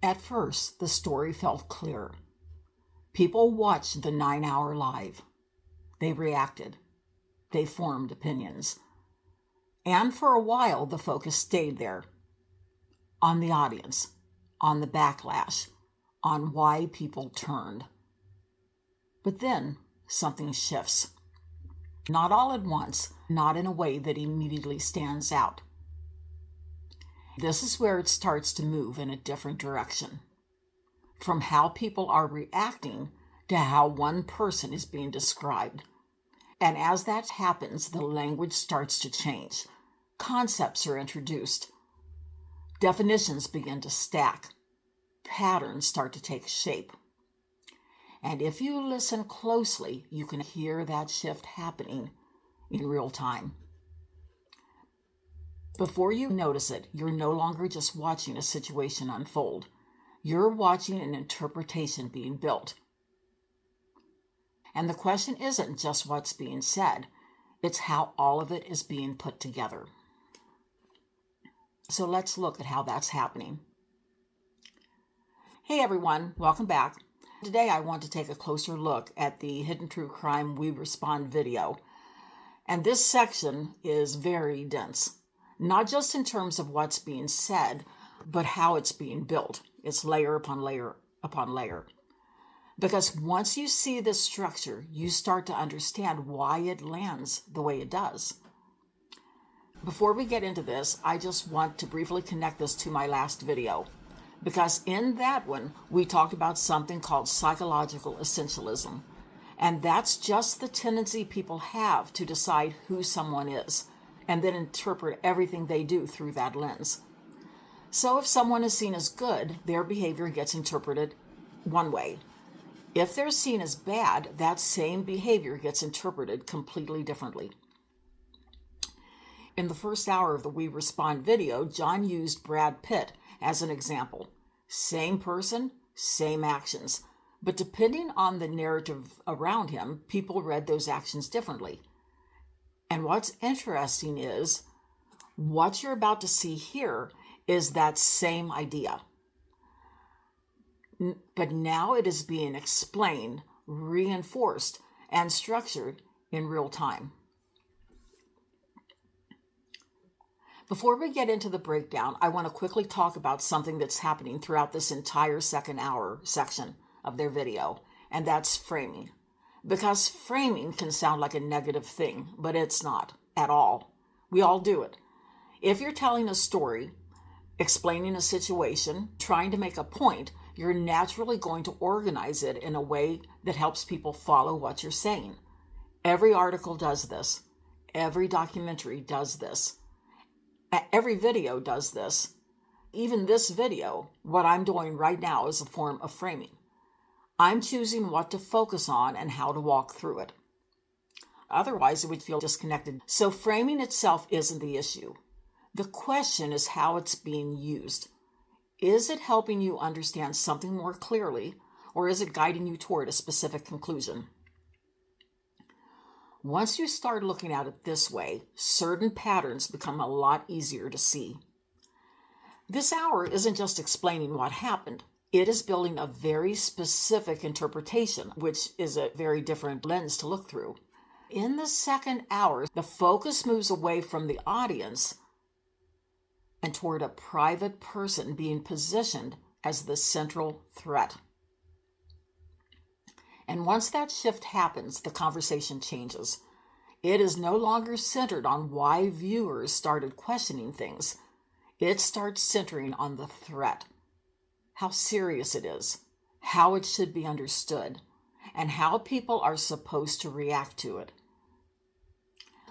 At first, the story felt clear. People watched the 9-hour live. They reacted. They formed opinions. And for a while, the focus stayed there. On the audience, on the backlash, on why people turned. But then, something shifts. Not all at once, not in a way that immediately stands out. This is where it starts to move in a different direction. From how people are reacting to how one person is being described. And as that happens, the language starts to change. Concepts are introduced. Definitions begin to stack. Patterns start to take shape. And if you listen closely, you can hear that shift happening in real time. Before you notice it, you're no longer just watching a situation unfold. You're watching an interpretation being built. And the question isn't just what's being said, it's how all of it is being put together. So let's look at how that's happening. Hey everyone, welcome back. Today I want to take a closer look at the Hidden True Crime We Respond video. And this section is very dense, not just in terms of what's being said, but how it's being built. It's layer upon layer upon layer. Because once you see this structure, you start to understand why it lands the way it does. Before we get into this, I just want to briefly connect this to my last video. Because in that one, we talked about something called psychological essentialism. And that's just the tendency people have to decide who someone is, and then interpret everything they do through that lens. So if someone is seen as good, their behavior gets interpreted one way. If they're seen as bad, that same behavior gets interpreted completely differently. In the first hour of the We Respond video, John used Brad Pitt as an example. Same person, same actions. But depending on the narrative around him, people read those actions differently. And what's interesting is, what you're about to see here is that same idea. But now it is being explained, reinforced, and structured in real time. Before we get into the breakdown, I want to quickly talk about something that's happening throughout this entire second hour section of their video, and that's framing. Because framing can sound like a negative thing, but it's not at all. We all do it. If you're telling a story, explaining a situation, trying to make a point, you're naturally going to organize it in a way that helps people follow what you're saying. Every article does this. Every documentary does this. Every video does this. Even this video, what I'm doing right now, is a form of framing. I'm choosing what to focus on and how to walk through it. Otherwise, it would feel disconnected. So framing itself isn't the issue. The question is how it's being used. Is it helping you understand something more clearly, or is it guiding you toward a specific conclusion? Once you start looking at it this way, certain patterns become a lot easier to see. This hour isn't just explaining what happened. It is building a very specific interpretation, which is a very different lens to look through. In the second hour, the focus moves away from the audience and toward a private person being positioned as the central threat. And once that shift happens, the conversation changes. It is no longer centered on why viewers started questioning things. It starts centering on the threat, how serious it is, how it should be understood, and how people are supposed to react to it,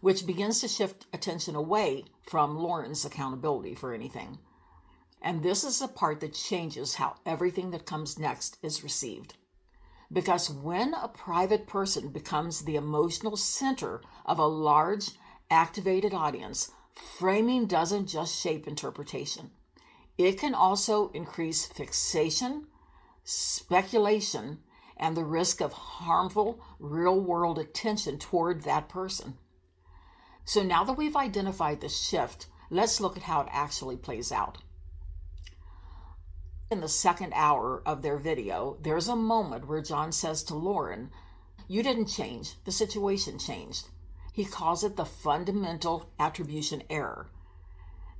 which begins to shift attention away from Lauren's accountability for anything. And this is the part that changes how everything that comes next is received. Because when a private person becomes the emotional center of a large, activated audience, framing doesn't just shape interpretation. It can also increase fixation, speculation, and the risk of harmful, real-world attention toward that person. So now that we've identified the shift, let's look at how it actually plays out. In the second hour of their video, there's a moment where John says to Lauren, "You didn't change, the situation changed." He calls it the fundamental attribution error.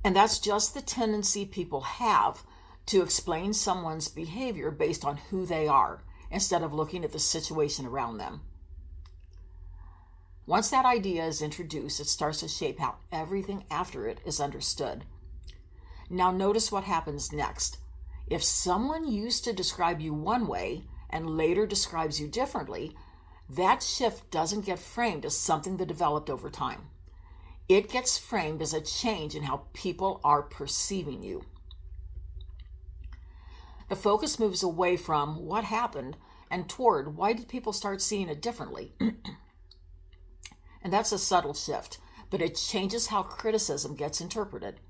And that's just the tendency people have to explain someone's behavior based on who they are, instead of looking at the situation around them. Once that idea is introduced, it starts to shape how everything after it is understood. Now notice what happens next. If someone used to describe you one way and later describes you differently, that shift doesn't get framed as something that developed over time. It gets framed as a change in how people are perceiving you. The focus moves away from what happened and toward why did people start seeing it differently. And that's a subtle shift, but it changes how criticism gets interpreted.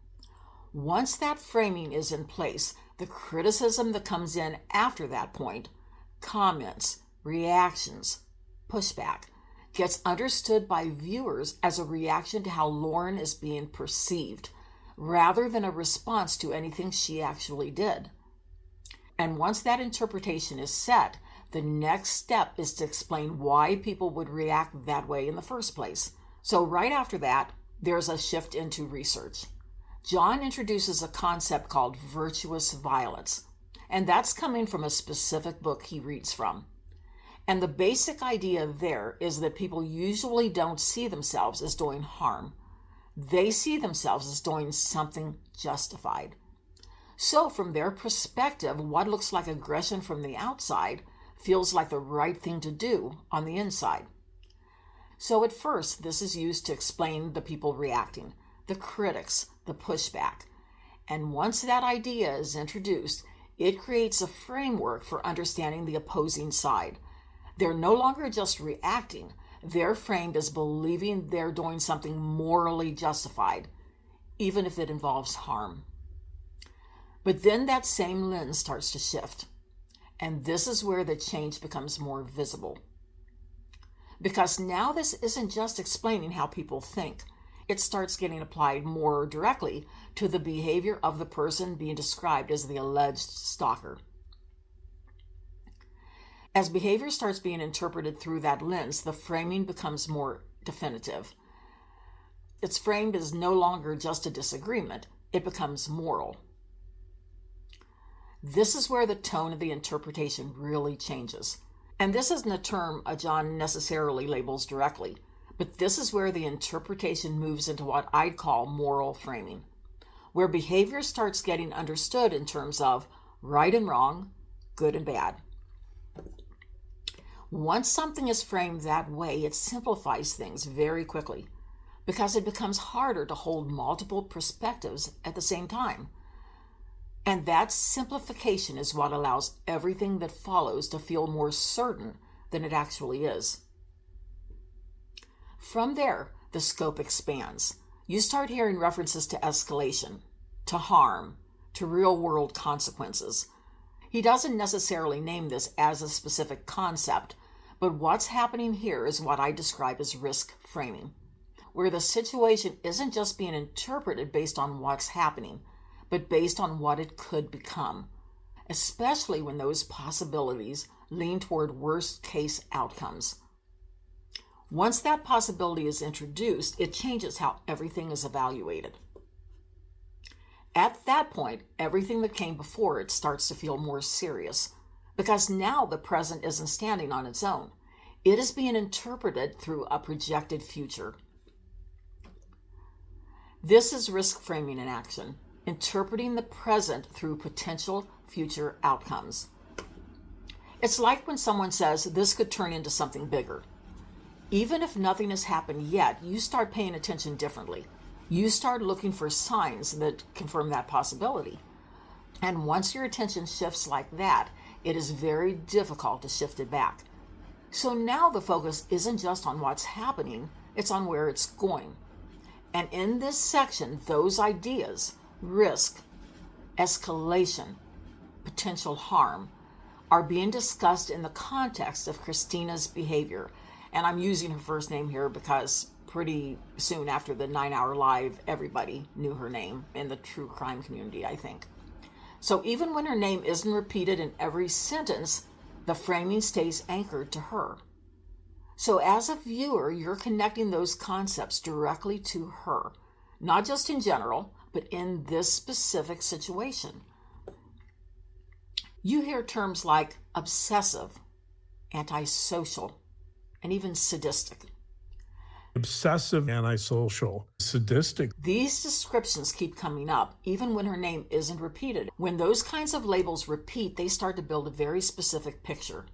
Once that framing is in place, the criticism that comes in after that point, comments, reactions, pushback, gets understood by viewers as a reaction to how Lauren is being perceived, rather than a response to anything she actually did. And once that interpretation is set, the next step is to explain why people would react that way in the first place. So right after that, there's a shift into research. John introduces a concept called virtuous violence, and that's coming from a specific book he reads from. And the basic idea there is that people usually don't see themselves as doing harm. They see themselves as doing something justified. So from their perspective, what looks like aggression from the outside feels like the right thing to do on the inside. So at first, this is used to explain the people reacting, the critics, the pushback. And once that idea is introduced, it creates a framework for understanding the opposing side. They're no longer just reacting. They're framed as believing they're doing something morally justified, even if it involves harm. But then that same lens starts to shift. And this is where the change becomes more visible. Because now this isn't just explaining how people think. It starts getting applied more directly to the behavior of the person being described as the alleged stalker. As behavior starts being interpreted through that lens, the framing becomes more definitive. It's framed as no longer just a disagreement. It becomes moral. This is where the tone of the interpretation really changes. And this isn't a term John necessarily labels directly, but this is where the interpretation moves into what I'd call moral framing, where behavior starts getting understood in terms of right and wrong, good and bad. Once something is framed that way, it simplifies things very quickly because it becomes harder to hold multiple perspectives at the same time. And that simplification is what allows everything that follows to feel more certain than it actually is. From there, the scope expands. You start hearing references to escalation, to harm, to real-world consequences. He doesn't necessarily name this as a specific concept, but what's happening here is what I describe as risk framing, where the situation isn't just being interpreted based on what's happening, but based on what it could become, especially when those possibilities lean toward worst-case outcomes. Once that possibility is introduced, it changes how everything is evaluated. At that point, everything that came before it starts to feel more serious, because now the present isn't standing on its own. It is being interpreted through a projected future. This is risk framing in action, interpreting the present through potential future outcomes. It's like when someone says this could turn into something bigger. Even if nothing has happened yet, you start paying attention differently. You start looking for signs that confirm that possibility. And once your attention shifts like that, it is very difficult to shift it back. So now the focus isn't just on what's happening, it's on where it's going. And in this section, those ideas, risk, escalation, potential harm, are being discussed in the context of Christina's behavior. And I'm using her first name here because pretty soon after the 9-hour live, everybody knew her name in the true crime community, I think. So even when her name isn't repeated in every sentence, the framing stays anchored to her. So as a viewer, you're connecting those concepts directly to her, not just in general, but in this specific situation. You hear terms like obsessive, antisocial, and even sadistic. Obsessive, antisocial, sadistic. These descriptions keep coming up, even when her name isn't repeated. When those kinds of labels repeat, they start to build a very specific picture.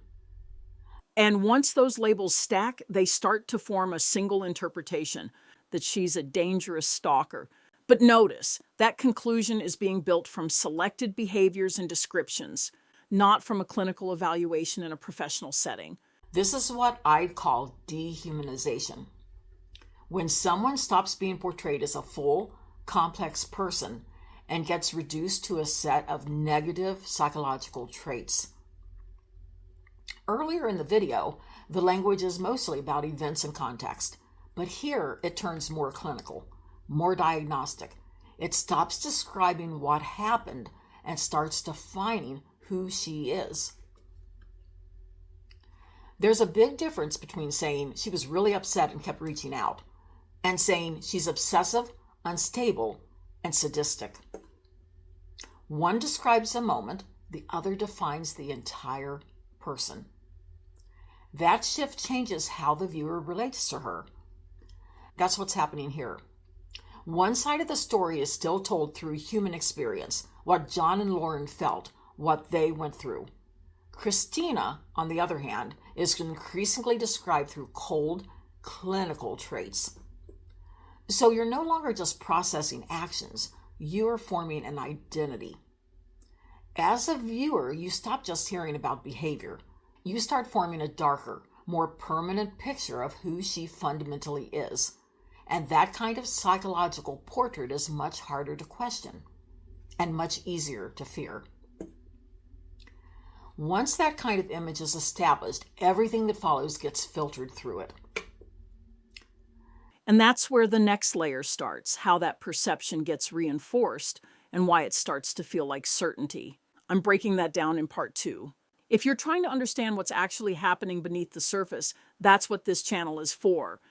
And once those labels stack, they start to form a single interpretation that she's a dangerous stalker. But notice, that conclusion is being built from selected behaviors and descriptions, not from a clinical evaluation in a professional setting. This is what I'd call dehumanization. When someone stops being portrayed as a full, complex person and gets reduced to a set of negative psychological traits. Earlier in the video, the language is mostly about events and context, but here it turns more clinical, more diagnostic. It stops describing what happened and starts defining who she is. There's a big difference between saying she was really upset and kept reaching out, and saying she's obsessive, unstable, and sadistic. One describes a moment, the other defines the entire person. That shift changes how the viewer relates to her. That's what's happening here. One side of the story is still told through human experience, what John and Lauren felt, what they went through. Christina, on the other hand, is increasingly described through cold, clinical traits. So you're no longer just processing actions, you are forming an identity. As a viewer, you stop just hearing about behavior. You start forming a darker, more permanent picture of who she fundamentally is. And that kind of psychological portrait is much harder to question and much easier to fear. Once that kind of image is established, everything that follows gets filtered through it. And that's where the next layer starts, how that perception gets reinforced and why it starts to feel like certainty. I'm breaking that down in part 2. If you're trying to understand what's actually happening beneath the surface, that's what this channel is for.